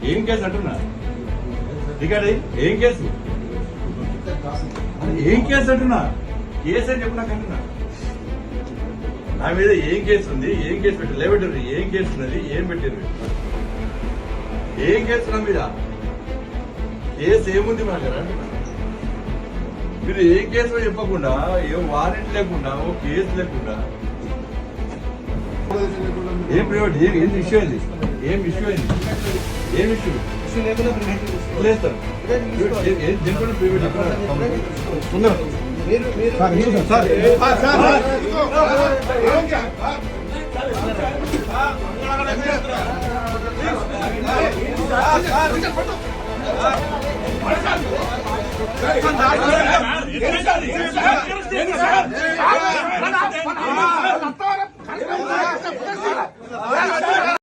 ఏం కేసు అంటున్నా రికార్డ్ ఏం కేసు అంటున్నా కేసు అని చెప్పు నాకు అంటున్నా నా మీద ఏం కేసు ఉంది ఏం కేసు పెట్టి లేబెట్టారు ఏం కేసు ఉన్నది ఏం పెట్టారు ఏం కేసు నా మీద కేసు ఏముంది మా దగ్గర మీరు ఏ కేసు చెప్పకుండా ఏ వారెంట్ లేకుండా ఓ కేసు లేకుండా ఏం ప్రైవేట్ ఏం ఇష్యూ అయింది ఏం ఇష్యూ లేదు సార్ దీని కూడా ప్రైవేట్ సార్